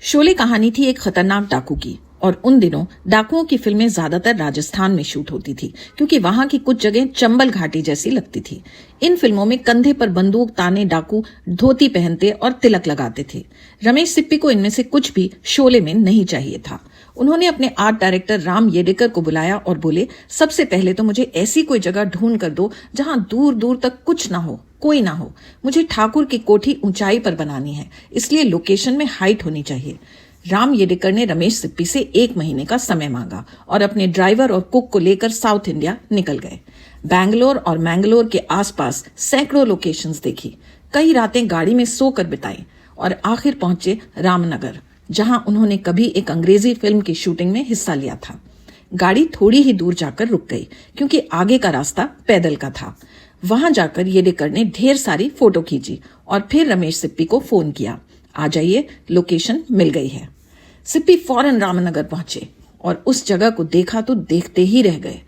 शोले कहानी थी एक खतरनाक डाकू की, और उन दिनों डाकुओं की फिल्में ज्यादातर राजस्थान में शूट होती थी क्योंकि वहां की कुछ जगह चंबल घाटी जैसी लगती थी। इन फिल्मों में कंधे पर बंदूक ताने डाकू धोती पहनते और तिलक लगाते थे। रमेश सिप्पी को इनमें से कुछ भी शोले में नहीं चाहिए था। उन्होंने अपने आर्ट डायरेक्टर राम येडेकर को बुलाया और बोले, सबसे पहले तो मुझे ऐसी कोई जगह ढूंढ कर दो जहां दूर दूर तक कुछ ना हो, कोई ना हो। मुझे ठाकुर की कोठी ऊंचाई पर बनानी है, इसलिए लोकेशन में हाइट होनी चाहिए। राम येडेकर ने रमेश सिप्पी से 1 महीने का समय मांगा और अपने ड्राइवर और कुक को लेकर साउथ इंडिया निकल गए। बैंगलोर और मैंगलोर के आसपास सैकड़ों लोकेशंस देखी, कई रातें गाड़ी में सोकर बिताई और आखिर पहुंचे रामनगर, जहां उन्होंने कभी एक अंग्रेजी फिल्म की शूटिंग में हिस्सा लिया था। गाड़ी थोड़ी ही दूर जाकर रुक गई क्योंकि आगे का रास्ता पैदल का था। वहां जाकर येडेकर ने ढेर सारी फोटो खींची और फिर रमेश सिप्पी को फोन किया, आ जाइए, लोकेशन मिल गई है। सिप्पी फौरन रामनगर पहुंचे और उस जगह को देखा तो देखते ही रह गए।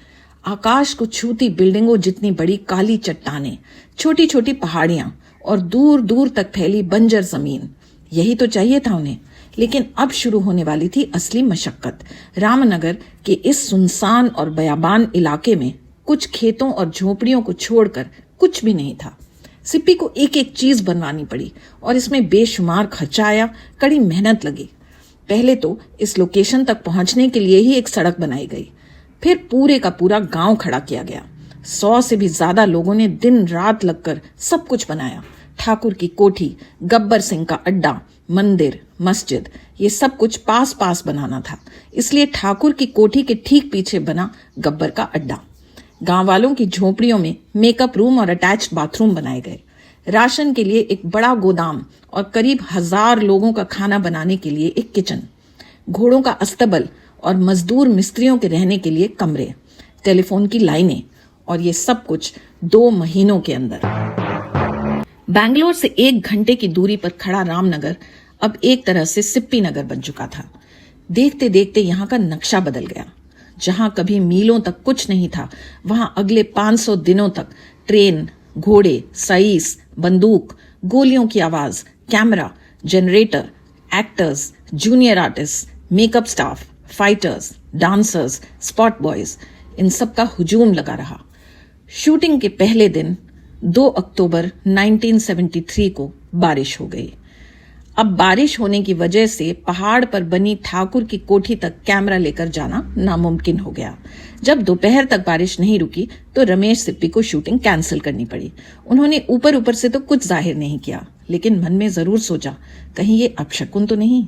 आकाश को छूती बिल्डिंगों जितनी बड़ी काली चट्टानें, छोटी छोटी पहाड़ियां और दूर दूर तक फैली बंजर जमीन, यही तो चाहिए था उन्हें। लेकिन अब शुरू होने वाली थी असली मशक्कत। रामनगर के इस सुनसान और बयाबान इलाके में कुछ खेतों और झोपड़ियों को छोड़कर कुछ भी नहीं था। सिप्पी को एक एक चीज बनवानी पड़ी और इसमें बेशुमार खर्चा आया, कड़ी मेहनत लगी। पहले तो इस लोकेशन तक पहुंचने के लिए ही एक सड़क बनाई गई, फिर पूरे का पूरा गांव खड़ा किया गया। 100 से भी ज्यादा लोगों ने दिन रात लगकर सब कुछ बनाया। ठाकुर की कोठी, गब्बर सिंह का अड्डा, मंदिर, मस्जिद, ये सब कुछ पास पास बनाना था, इसलिए ठाकुर की कोठी के ठीक पीछे बना गब्बर का अड्डा। गांव वालों की झोपड़ियों में मेकअप रूम और अटैच्ड बाथरूम बनाए गए। राशन के लिए एक बड़ा गोदाम और करीब 1000 लोगों का खाना बनाने के लिए एक किचन, घोड़ों का अस्तबल और मजदूर मिस्त्रियों के रहने के लिए कमरे, टेलीफोन की लाइनें, और ये सब कुछ 2 महीनों के अंदर। बैंगलोर से 1 घंटे की दूरी पर खड़ा रामनगर अब एक तरह से सिप्पी नगर बन चुका था। देखते देखते यहाँ का नक्शा बदल गया। जहां कभी मीलों तक कुछ नहीं था, वहां अगले 500 दिनों तक ट्रेन, घोड़े, सईस, बंदूक, गोलियों की आवाज, camera, generator, actors, junior artist, makeup staff, fighters, dancers, spot boys, इन सब का हुजूम लगा रहा। शूटिंग के पहले दिन 2 अक्टूबर 1973 को बारिश हो गई। अब बारिश होने की वजह से पहाड़ पर बनी ठाकुर की कोठी तक कैमरा लेकर जाना नामुमकिन हो गया। जब दोपहर तक बारिश नहीं रुकी तो रमेश सिप्पी को शूटिंग कैंसिल करनी पड़ी। उन्होंने ऊपर ऊपर से तो कुछ जाहिर नहीं किया, लेकिन मन में जरूर सोचा, कहीं ये अपशकुन तो नहीं।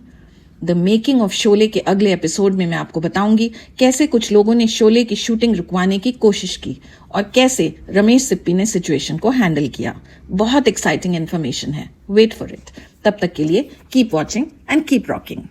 द मेकिंग ऑफ शोले के अगले एपिसोड में मैं आपको बताऊंगी कैसे कुछ लोगों ने शोले की शूटिंग रुकवाने की कोशिश की और कैसे रमेश सिप्पी ने सिचुएशन को हैंडल किया। बहुत एक्साइटिंग इन्फॉर्मेशन है, वेट फॉर इट। तब तक के लिए keep watching and keep rocking.